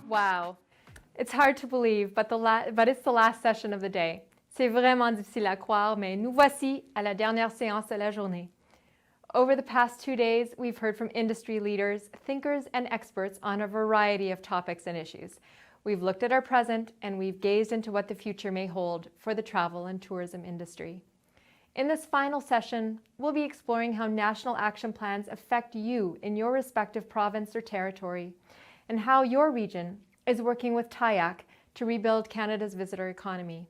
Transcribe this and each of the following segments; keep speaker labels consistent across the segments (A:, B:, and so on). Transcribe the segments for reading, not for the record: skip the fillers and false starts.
A: Wow, it's hard to believe, but it's the last session of the day. C'est vraiment difficile à croire, mais nous voici à la dernière séance de la journée. Over the past 2 days, we've heard from industry leaders, thinkers, and experts on a variety of topics and issues. We've looked at our present, and we've gazed into what the future may hold for the travel and tourism industry. In this final session, we'll be exploring how national action plans affect you in your respective province or territory, and how your region is working with TIAC to rebuild Canada's visitor economy.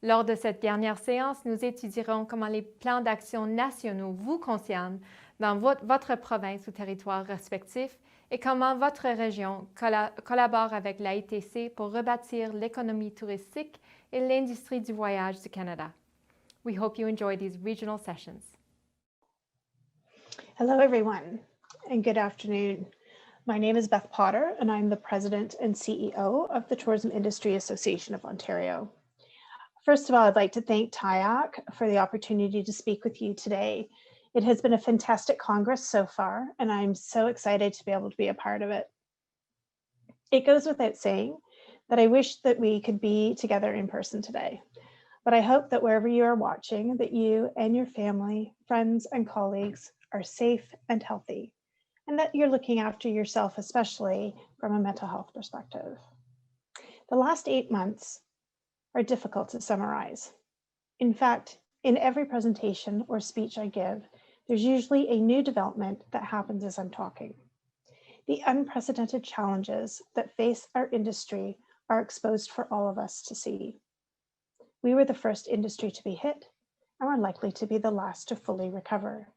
A: Lors de cette dernière séance, nous étudierons comment les plans d'action nationaux vous concernent dans votre province ou territoire respectif et comment votre région collabore avec l'AITC pour rebâtir l'économie touristique et l'industrie du voyage du Canada. We hope you enjoy these regional sessions.
B: Hello, everyone, and good afternoon. My name is Beth Potter, and I'm the President and CEO of the Tourism Industry Association of Ontario. First of all, I'd like to thank TIAC for the opportunity to speak with you today. It has been a fantastic Congress so far, and I'm so excited to be able to be a part of it. It goes without saying that I wish that we could be together in person today, but I hope that wherever you are watching, that you and your family, friends, and colleagues are safe and healthy, and that you're looking after yourself, especially from a mental health perspective. The last 8 months are difficult to summarize. In fact, in every presentation or speech I give, there's usually a new development that happens as I'm talking. The unprecedented challenges that face our industry are exposed for all of us to see. We were the first industry to be hit, and we're likely to be the last to fully recover.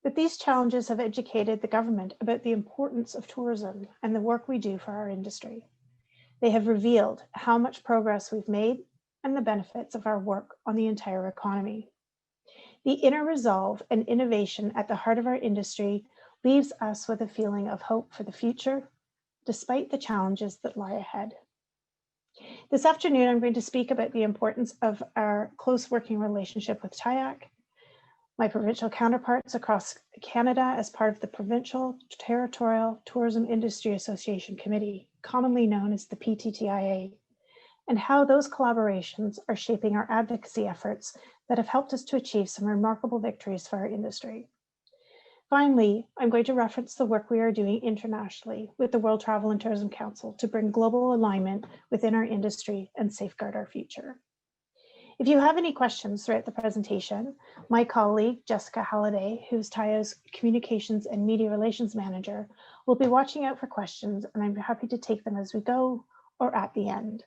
B: But these challenges have educated the government about the importance of tourism and the work we do for our industry. They have revealed how much progress we've made and the benefits of our work on the entire economy. The inner resolve and innovation at the heart of our industry leaves us with a feeling of hope for the future, despite the challenges that lie ahead. This afternoon, I'm going to speak about the importance of our close working relationship with TIAC, my provincial counterparts across Canada as part of the Provincial Territorial Tourism Industry Association Committee, commonly known as the PTTIA, and how those collaborations are shaping our advocacy efforts that have helped us to achieve some remarkable victories for our industry. Finally, I'm going to reference the work we are doing internationally with the World Travel and Tourism Council to bring global alignment within our industry and safeguard our future. If you have any questions throughout the presentation, my colleague, Jessica Halliday, who's TIAO's Communications and Media Relations Manager, will be watching out for questions, and I'm happy to take them as we go or at the end.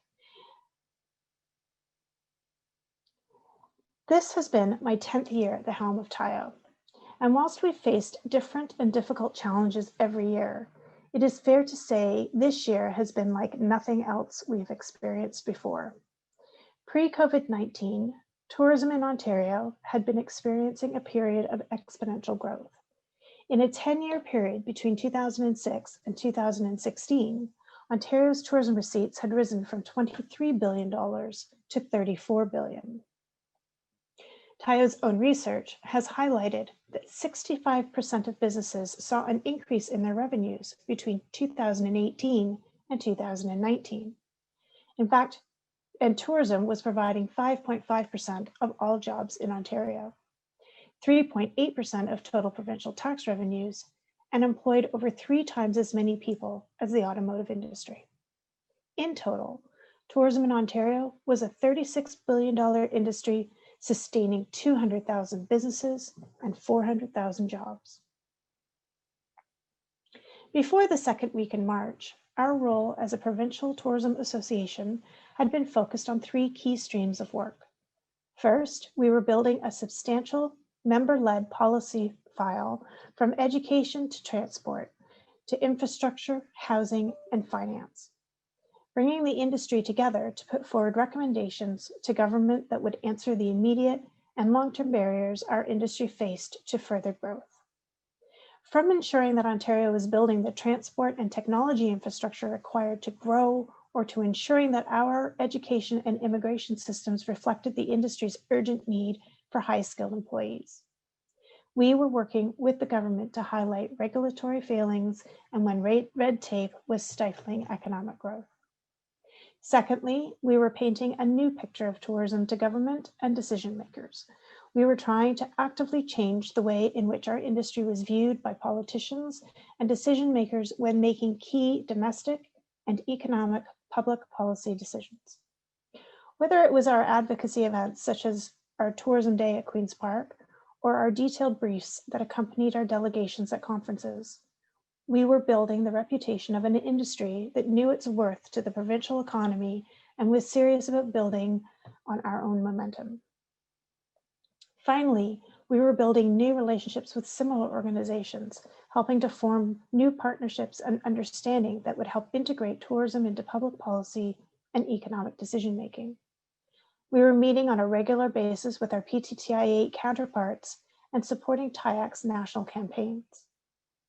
B: This has been my 10th year at the helm of TIAO, and whilst we've faced different and difficult challenges every year, it is fair to say this year has been like nothing else we've experienced before. Pre-COVID-19, tourism in Ontario had been experiencing a period of exponential growth. In a 10-year period between 2006 and 2016, Ontario's tourism receipts had risen from $23 billion to $34 billion. TIAO's own research has highlighted that 65% of businesses saw an increase in their revenues between 2018 and 2019. In fact, and tourism was providing 5.5% of all jobs in Ontario, 3.8% of total provincial tax revenues, and employed over 3 times as many people as the automotive industry. In total, tourism in Ontario was a $36 billion industry sustaining 200,000 businesses and 400,000 jobs. Before the second week in March, our role as a provincial tourism association had been focused on 3 key streams of work. First, we were building a substantial member-led policy file from education to transport, to infrastructure, housing, and finance, bringing the industry together to put forward recommendations to government that would answer the immediate and long-term barriers our industry faced to further growth. From ensuring that Ontario is building the transport and technology infrastructure required to grow, or to ensuring that our education and immigration systems reflected the industry's urgent need for high-skilled employees. We were working with the government to highlight regulatory failings and when red tape was stifling economic growth. Secondly, we were painting a new picture of tourism to government and decision makers. We were trying to actively change the way in which our industry was viewed by politicians and decision makers when making key domestic and economic public policy decisions. Whether it was our advocacy events such as our Tourism Day at Queen's Park or our detailed briefs that accompanied our delegations at conferences, we were building the reputation of an industry that knew its worth to the provincial economy and was serious about building on our own momentum. Finally, we were building new relationships with similar organizations, helping to form new partnerships and understanding that would help integrate tourism into public policy and economic decision-making. We were meeting on a regular basis with our PTTIA counterparts and supporting TIAC's national campaigns.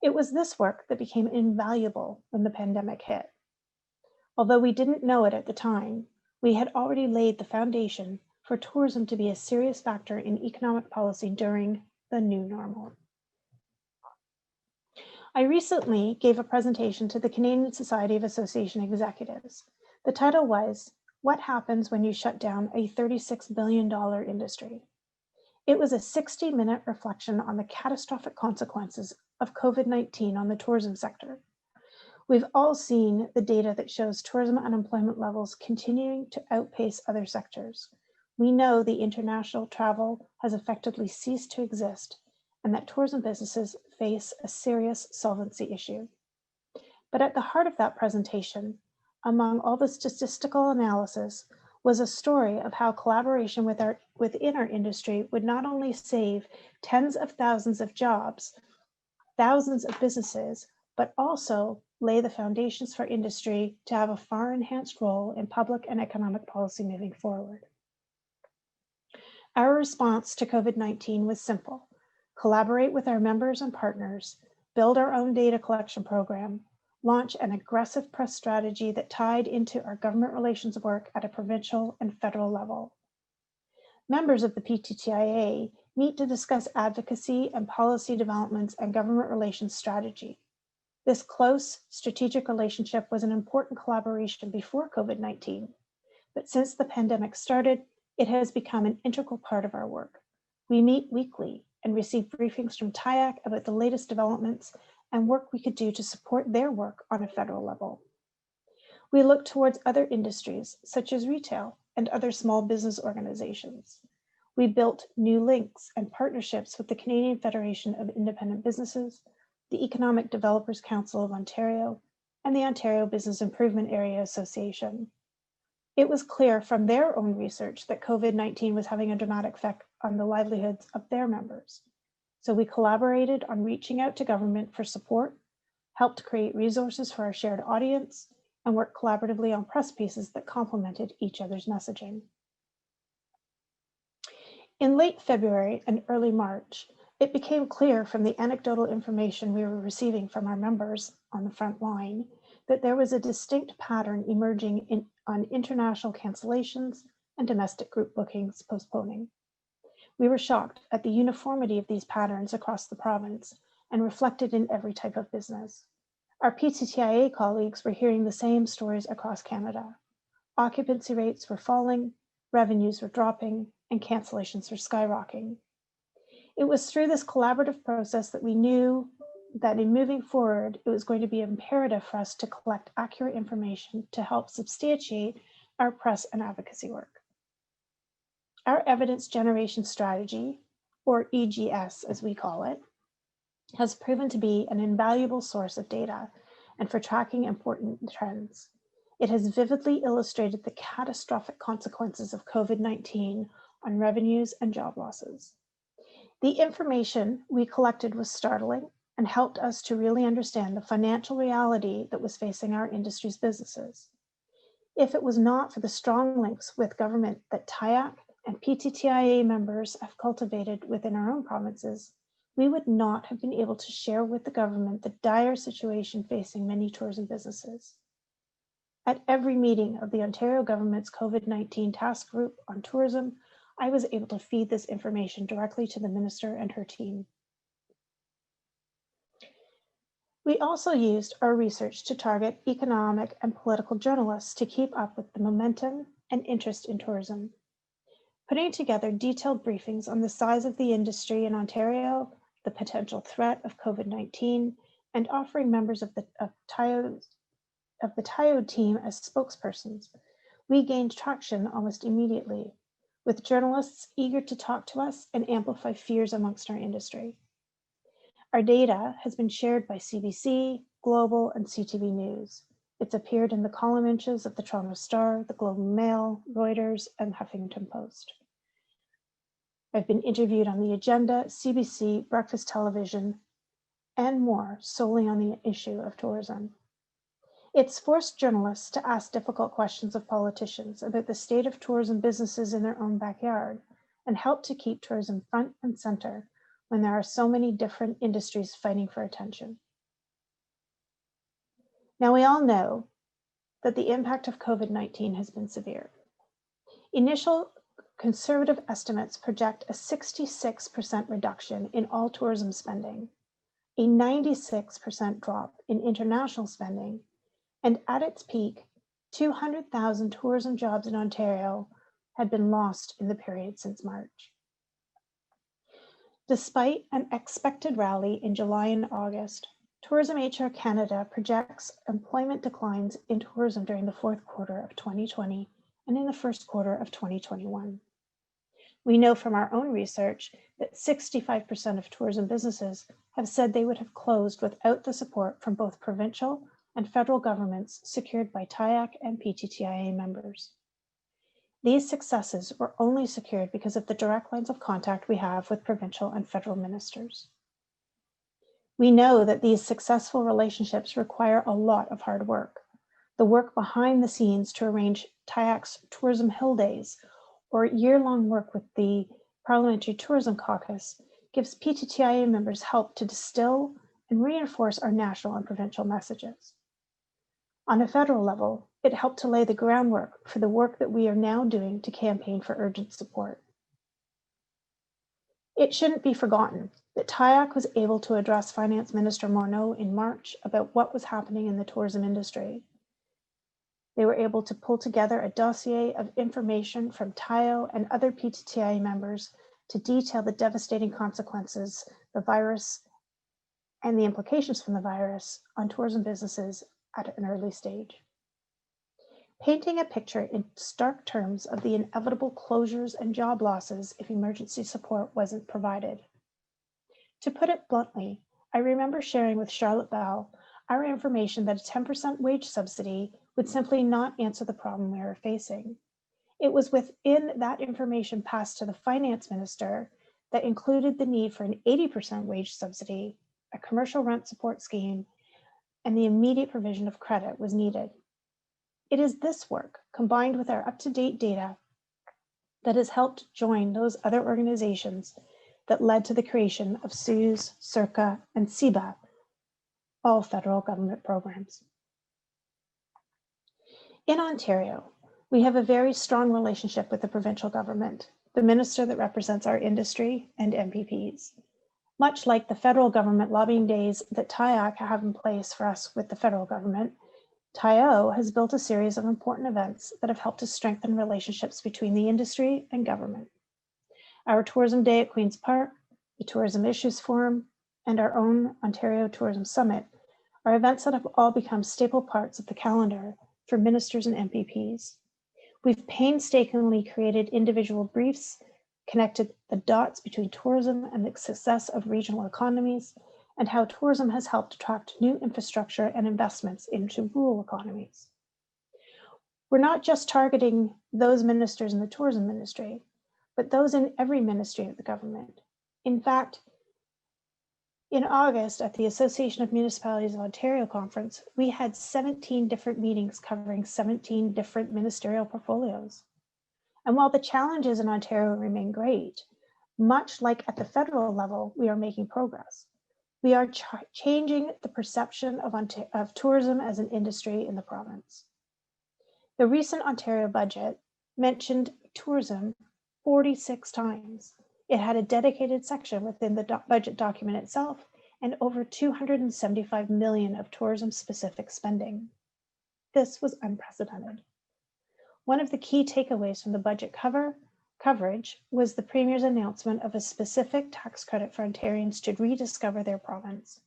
B: It was this work that became invaluable when the pandemic hit. Although we didn't know it at the time, we had already laid the foundation for tourism to be a serious factor in economic policy during the new normal. I recently gave a presentation to the Canadian Society of Association Executives. The title was, "What Happens When You Shut Down a $36 billion Industry?" It was a 60-minute reflection on the catastrophic consequences of COVID-19 on the tourism sector. We've all seen the data that shows tourism unemployment levels continuing to outpace other sectors. We know the international travel has effectively ceased to exist and that tourism businesses face a serious solvency issue. But at the heart of that presentation, among all the statistical analysis, was a story of how collaboration within our industry would not only save tens of thousands of jobs, thousands of businesses, but also lay the foundations for industry to have a far enhanced role in public and economic policy moving forward. Our response to COVID-19 was simple: collaborate with our members and partners, build our own data collection program, launch an aggressive press strategy that tied into our government relations work at a provincial and federal level. Members of the PTTIA meet to discuss advocacy and policy developments and government relations strategy. This close strategic relationship was an important collaboration before COVID-19, but since the pandemic started, it has become an integral part of our work. We meet weekly and receive briefings from TIAC about the latest developments and work we could do to support their work on a federal level. We look towards other industries, such as retail and other small business organizations. We built new links and partnerships with the Canadian Federation of Independent Businesses, the Economic Developers Council of Ontario, and the Ontario Business Improvement Area Association. It was clear from their own research that COVID-19 was having a dramatic effect on the livelihoods of their members. So we collaborated on reaching out to government for support, helped create resources for our shared audience, and worked collaboratively on press pieces that complemented each other's messaging. In late February and early March, it became clear from the anecdotal information we were receiving from our members on the front line that there was a distinct pattern emerging on international cancellations and domestic group bookings postponing. We were shocked at the uniformity of these patterns across the province and reflected in every type of business. Our PTTIA colleagues were hearing the same stories across Canada. Occupancy rates were falling, revenues were dropping, and cancellations were skyrocketing. It was through this collaborative process that we knew that in moving forward, it was going to be imperative for us to collect accurate information to help substantiate our press and advocacy work. Our evidence generation strategy, or EGS as we call it, has proven to be an invaluable source of data and for tracking important trends. It has vividly illustrated the catastrophic consequences of COVID-19 on revenues and job losses. The information we collected was startling and helped us to really understand the financial reality that was facing our industry's businesses. If it was not for the strong links with government that TIAC and PTTIA members have cultivated within our own provinces, we would not have been able to share with the government the dire situation facing many tourism businesses. At every meeting of the Ontario government's COVID-19 task group on tourism, I was able to feed this information directly to the minister and her team. We also used our research to target economic and political journalists to keep up with the momentum and interest in tourism. Putting together detailed briefings on the size of the industry in Ontario, the potential threat of COVID-19, and offering members of the TIAO team as spokespersons, we gained traction almost immediately, with journalists eager to talk to us and amplify fears amongst our industry. Our data has been shared by CBC, Global, and CTV News. It's appeared in the column inches of the Toronto Star, the Globe and Mail, Reuters, and Huffington Post. I've been interviewed on The Agenda, CBC, Breakfast Television, and more solely on the issue of tourism. It's forced journalists to ask difficult questions of politicians about the state of tourism businesses in their own backyard and help to keep tourism front and center when there are so many different industries fighting for attention. Now, we all know that the impact of COVID-19 has been severe. Initial conservative estimates project a 66% reduction in all tourism spending, a 96% drop in international spending, and at its peak, 200,000 tourism jobs in Ontario had been lost in the period since March. Despite an expected rally in July and August, Tourism HR Canada projects employment declines in tourism during the fourth quarter of 2020 and in the first quarter of 2021. We know from our own research that 65% of tourism businesses have said they would have closed without the support from both provincial and federal governments secured by TIAC and PTTIA members. These successes were only secured because of the direct lines of contact we have with provincial and federal ministers. We know that these successful relationships require a lot of hard work. The work behind the scenes to arrange TIAC's Tourism Hill Days or year-long work with the Parliamentary Tourism Caucus gives PTTIA members help to distill and reinforce our national and provincial messages. On a federal level, it helped to lay the groundwork for the work that we are now doing to campaign for urgent support. It shouldn't be forgotten that TIAC was able to address Finance Minister Morneau in March about what was happening in the tourism industry. They were able to pull together a dossier of information from TIAO and other PTTIA members to detail the devastating consequences the virus and the implications from the virus on tourism businesses at an early stage. Painting a picture in stark terms of the inevitable closures and job losses if emergency support wasn't provided. To put it bluntly, I remember sharing with Charlotte Bell our information that a 10% wage subsidy would simply not answer the problem we were facing. It was within that information passed to the finance minister that included the need for an 80% wage subsidy, a commercial rent support scheme, and the immediate provision of credit was needed. It is this work, combined with our up-to-date data, that has helped join those other organizations that led to the creation of CEWS, CIRCA, and CEBA, all federal government programs. In Ontario, we have a very strong relationship with the provincial government, the minister that represents our industry, and MPPs. Much like the federal government lobbying days that TIAC have in place for us with the federal government, TIAO has built a series of important events that have helped to strengthen relationships between the industry and government. Our Tourism Day at Queen's Park, the Tourism Issues Forum, and our own Ontario Tourism Summit are events that have all become staple parts of the calendar for ministers and MPPs. We've painstakingly created individual briefs, connected the dots between tourism and the success of regional economies, and how tourism has helped attract new infrastructure and investments into rural economies. We're not just targeting those ministers in the tourism ministry, but those in every ministry of the government. In fact, in August at the Association of Municipalities of Ontario conference, we had 17 different meetings covering 17 different ministerial portfolios. And while the challenges in Ontario remain great, much like at the federal level, we are making progress. We are changing the perception of tourism as an industry in the province. The recent Ontario budget mentioned tourism 46 times. It had a dedicated section within the budget document itself, and over 275 million of tourism-specific spending. This was unprecedented. One of the key takeaways from the budget coverage was the Premier's announcement of a specific tax credit for Ontarians to rediscover their province,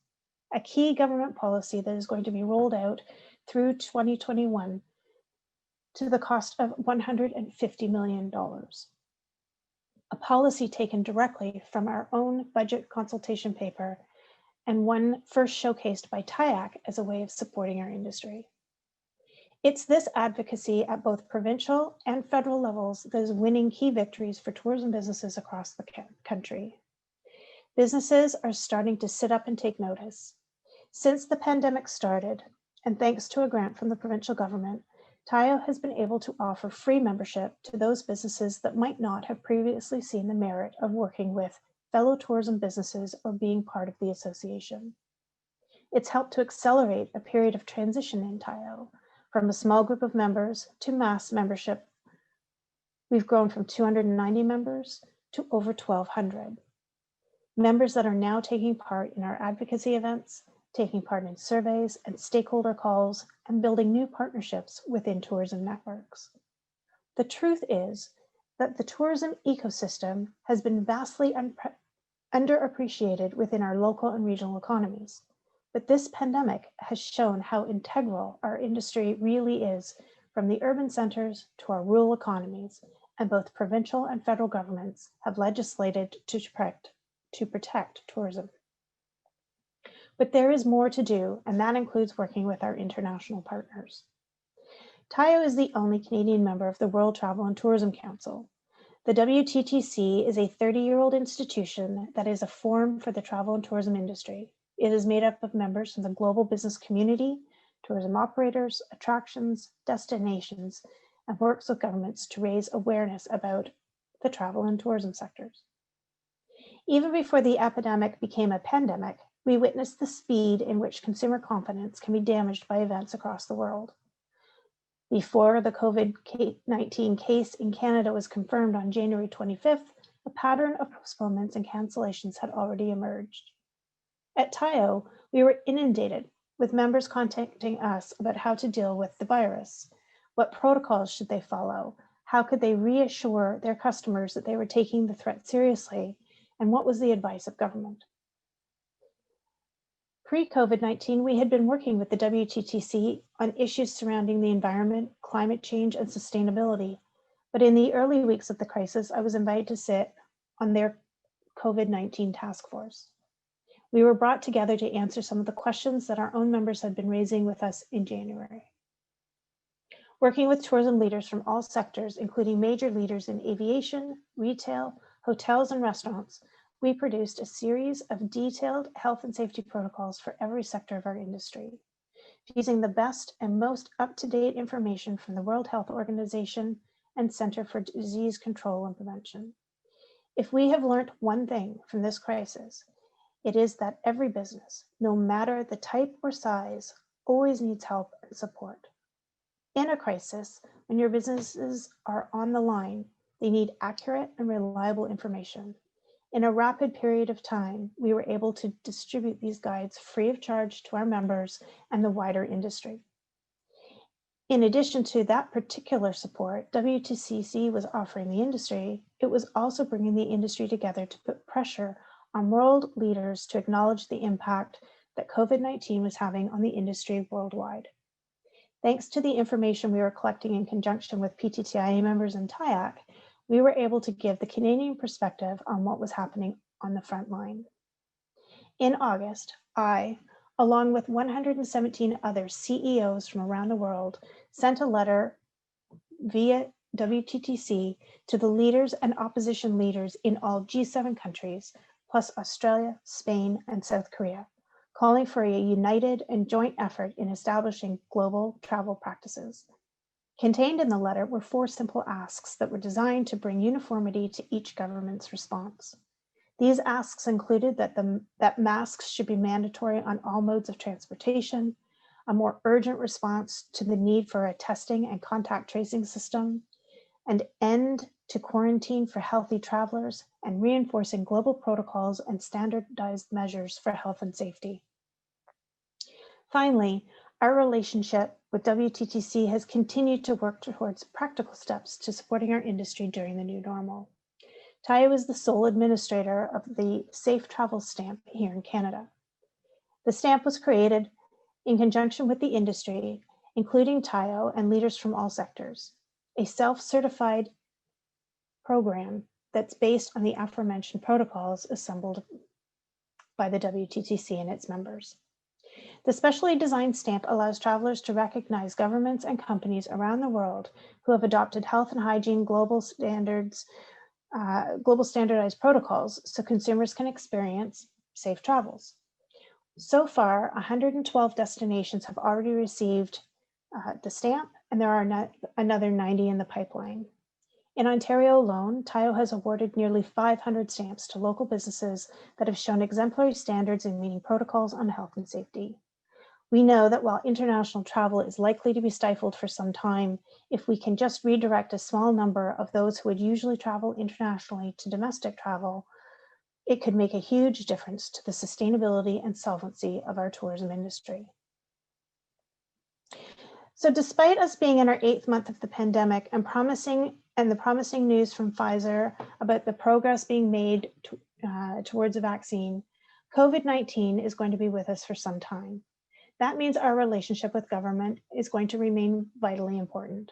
B: a key government policy that is going to be rolled out through 2021 to the cost of $150 million. A policy taken directly from our own budget consultation paper and one first showcased by TIAC as a way of supporting our industry. It's this advocacy at both provincial and federal levels that is winning key victories for tourism businesses across the country. Businesses are starting to sit up and take notice. Since the pandemic started, and thanks to a grant from the provincial government, TIAO has been able to offer free membership to those businesses that might not have previously seen the merit of working with fellow tourism businesses or being part of the association. It's helped to accelerate a period of transition in TIAO from a small group of members to mass membership. We've grown from 290 members to over 1,200. Members that are now taking part in our advocacy events, taking part in surveys and stakeholder calls, and building new partnerships within tourism networks. The truth is that the tourism ecosystem has been vastly underappreciated within our local and regional economies, but this pandemic has shown how integral our industry really is, from the urban centers to our rural economies, and both provincial and federal governments have legislated to protect tourism. But there is more to do, and that includes working with our international partners. TIAO is the only Canadian member of the World Travel and Tourism Council. The WTTC is a 30-year-old institution that is a forum for the travel and tourism industry. It is made up of members from the global business community, tourism operators, attractions, destinations, and works with governments to raise awareness about the travel and tourism sectors. Even before the epidemic became a pandemic, we witnessed the speed in which consumer confidence can be damaged by events across the world. Before the COVID-19 case in Canada was confirmed on January 25th, a pattern of postponements and cancellations had already emerged. At TIAO, we were inundated with members contacting us about how to deal with the virus. What protocols should they follow? How could they reassure their customers that they were taking the threat seriously? And what was the advice of government? Pre-COVID-19, we had been working with the WTTC on issues surrounding the environment, climate change, and sustainability. But in the early weeks of the crisis, I was invited to sit on their COVID-19 task force. We were brought together to answer some of the questions that our own members had been raising with us in January. Working with tourism leaders from all sectors, including major leaders in aviation, retail, hotels, and restaurants, we produced a series of detailed health and safety protocols for every sector of our industry, using the best and most up-to-date information from the World Health Organization and Center for Disease Control and Prevention. If we have learned one thing from this crisis, it is that every business, no matter the type or size, always needs help and support. In a crisis, when your businesses are on the line, they need accurate and reliable information. In a rapid period of time, we were able to distribute these guides free of charge to our members and the wider industry. In addition to that particular support WTCC was offering the industry, it was also bringing the industry together to put pressure on world leaders to acknowledge the impact that COVID-19 was having on the industry worldwide. Thanks to the information we were collecting in conjunction with PTTIA members and TIAC, we were able to give the Canadian perspective on what was happening on the front line. In August, I, along with 117 other CEOs from around the world, sent a letter via WTTC to the leaders and opposition leaders in all G7 countries, plus Australia, Spain, and South Korea, calling for a united and joint effort in establishing global travel practices. Contained in the letter were 4 simple asks that were designed to bring uniformity to each government's response. These asks included that masks should be mandatory on all modes of transportation, a more urgent response to the need for a testing and contact tracing system, an end to quarantine for healthy travelers and reinforcing global protocols and standardized measures for health and safety. Finally, our relationship with WTTC has continued to work towards practical steps to supporting our industry during the new normal. TIAO is the sole administrator of the Safe Travel Stamp here in Canada. The stamp was created in conjunction with the industry, including TIAO and leaders from all sectors, a self-certified program that's based on the aforementioned protocols assembled by the WTTC and its members. The specially designed stamp allows travelers to recognize governments and companies around the world who have adopted health and hygiene global standardized protocols so consumers can experience safe travels. So far, 112 destinations have already received the stamp, and there are another 90 in the pipeline. In Ontario alone, TIAO has awarded nearly 500 stamps to local businesses that have shown exemplary standards in meeting protocols on health and safety. We know that while international travel is likely to be stifled for some time, if we can just redirect a small number of those who would usually travel internationally to domestic travel, it could make a huge difference to the sustainability and solvency of our tourism industry. So despite us being in our 8th month of the pandemic and the promising news from Pfizer about the progress being made towards a vaccine, COVID-19 is going to be with us for some time. That means our relationship with government is going to remain vitally important.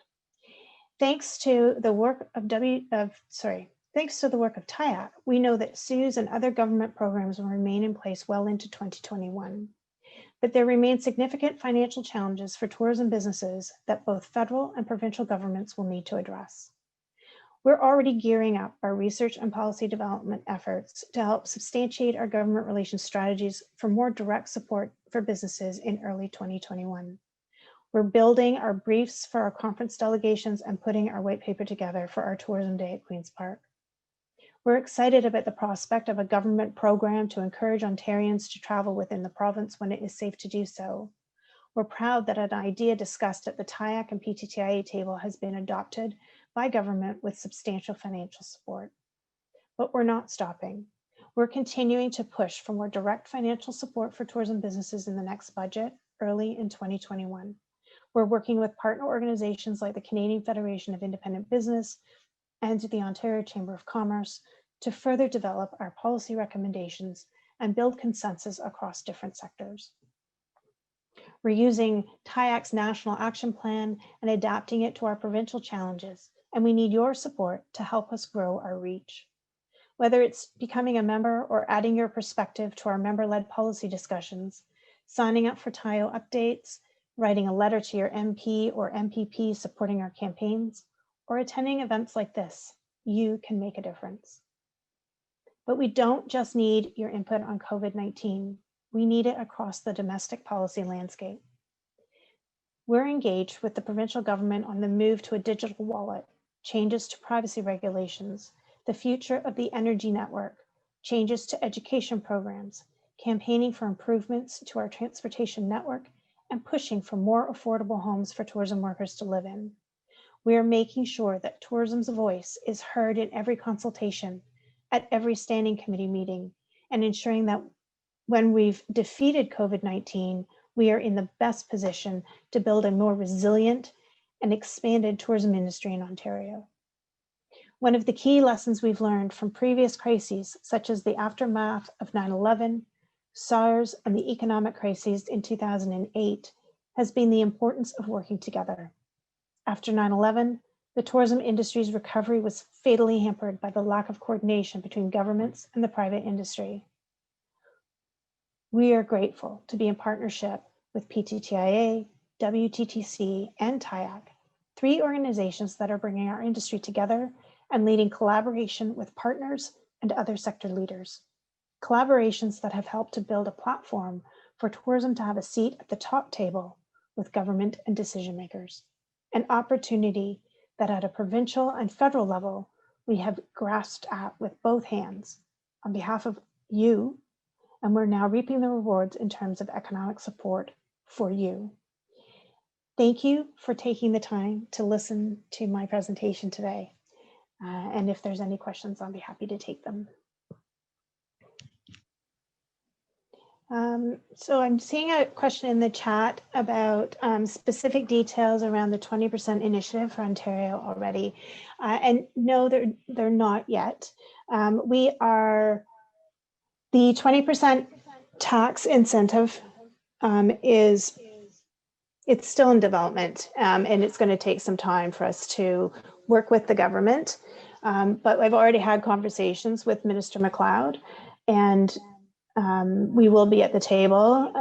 B: Thanks to the work of TIAC, we know that CEWS and other government programs will remain in place well into 2021. But there remain significant financial challenges for tourism businesses that both federal and provincial governments will need to address. We're already gearing up our research and policy development efforts to help substantiate our government relations strategies for more direct support for businesses in early 2021. We're building our briefs for our conference delegations and putting our white paper together for our tourism day at Queen's Park. We're excited about the prospect of a government program to encourage Ontarians to travel within the province when it is safe to do so. We're proud that an idea discussed at the TIAC and PTTIA table has been adopted by government with substantial financial support. But we're not stopping. We're continuing to push for more direct financial support for tourism businesses in the next budget, early in 2021. We're working with partner organizations like the Canadian Federation of Independent Business and the Ontario Chamber of Commerce to further develop our policy recommendations and build consensus across different sectors. We're using TIAC's National Action Plan and adapting it to our provincial challenges, and we need your support to help us grow our reach. Whether it's becoming a member or adding your perspective to our member-led policy discussions, signing up for TIAO updates, writing a letter to your MP or MPP supporting our campaigns, or attending events like this, you can make a difference. But we don't just need your input on COVID-19. We need it across the domestic policy landscape. We're engaged with the provincial government on the move to a digital wallet, changes to privacy regulations, the future of the energy network, changes to education programs, campaigning for improvements to our transportation network, and pushing for more affordable homes for tourism workers to live in. We are making sure that tourism's voice is heard in every consultation, at every standing committee meeting, and ensuring that when we've defeated COVID-19, we are in the best position to build a more resilient and expanded tourism industry in Ontario. One of the key lessons we've learned from previous crises, such as the aftermath of 9/11, SARS, and the economic crises in 2008, has been the importance of working together. After 9/11, the tourism industry's recovery was fatally hampered by the lack of coordination between governments and the private industry. We are grateful to be in partnership with PTTIA, WTTC, and TIAC, 3 organizations that are bringing our industry together and leading collaboration with partners and other sector leaders. Collaborations that have helped to build a platform for tourism to have a seat at the top table with government and decision makers. An opportunity that at a provincial and federal level, we have grasped at with both hands on behalf of you, and we're now reaping the rewards in terms of economic support for you. Thank you for taking the time to listen to my presentation today. And if there's any questions, I'll be happy to take them. So I'm seeing a question in the chat about specific details around the 20% initiative for Ontario already. And no, they're not yet. The 20% tax incentive it's still in development, and it's going to take some time for us to work with the government. But I've already had conversations with Minister MacLeod, and we will be at the table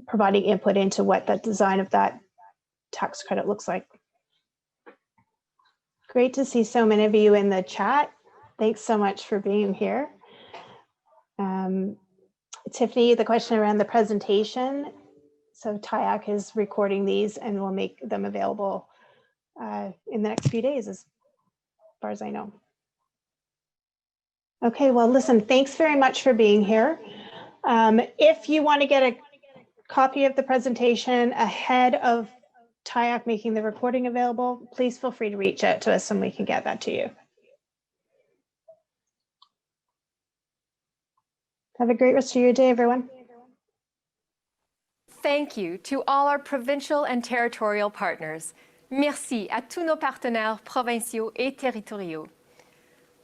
B: providing input into what the design of that tax credit looks like. Great to see so many of you in the chat. Thanks so much for being here. Tiffany, the question around the presentation. So TIAC is recording these and will make them available in the next few days, as far as I know. Okay, well, listen, thanks very much for being here. If you want to get a copy of the presentation ahead of TIAC making the recording available, please feel free to reach out to us and we can get that to you. Have a great rest of your day, everyone.
A: Thank you to all our provincial and territorial partners. Merci à tous nos partenaires provinciaux et territoriaux.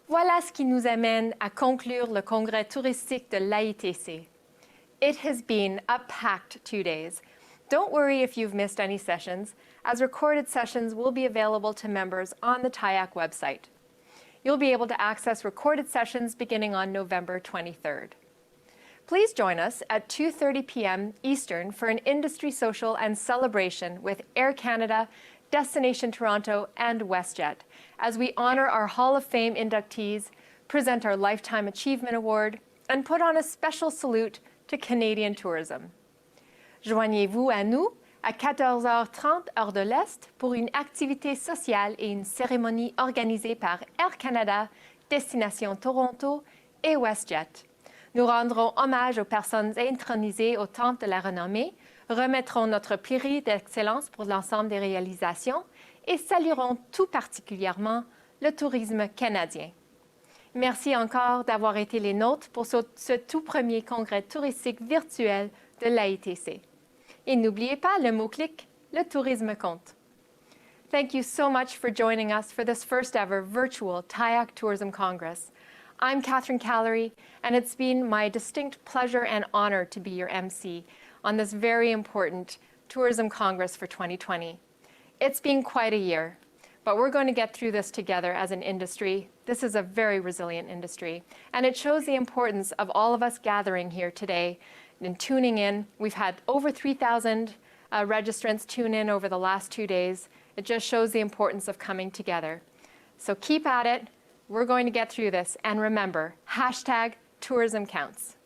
A: Voilà ce qui nous amène à conclure le congrès touristique de l'AITC. It has been a packed 2 days. Don't worry if you've missed any sessions, as recorded sessions will be available to members on the TIAC website. You'll be able to access recorded sessions beginning on November 23rd. Please join us at 2:30 p.m. Eastern for an industry social and celebration with Air Canada, Destination Toronto, and WestJet, as we honor our Hall of Fame inductees, present our Lifetime Achievement Award, and put on a special salute to Canadian tourism. Joignez-vous à nous à 14h30 heure de l'Est pour une activité sociale et une cérémonie organisée par Air Canada, Destination Toronto et WestJet. Nous rendrons hommage aux personnes intronisées au Temple de la Renommée, remettrons notre prix d'excellence pour l'ensemble des réalisations et saluerons tout particulièrement le tourisme canadien. Merci encore d'avoir été les nôtres pour ce tout premier congrès touristique virtuel de l'AITC. Et n'oubliez pas le mot-clic, le tourisme compte. Thank you so much for joining us for this first ever virtual TIAC Tourism Congress. I'm Catherine Callery, and it's been my distinct pleasure and honor to be your MC on this very important Tourism Congress for 2020. It's been quite a year, but we're going to get through this together as an industry. This is a very resilient industry, and it shows the importance of all of us gathering here today and tuning in. We've had over 3,000 registrants tune in over the last 2 days. It just shows the importance of coming together. So keep at it. We're going to get through this. And remember, #tourism counts.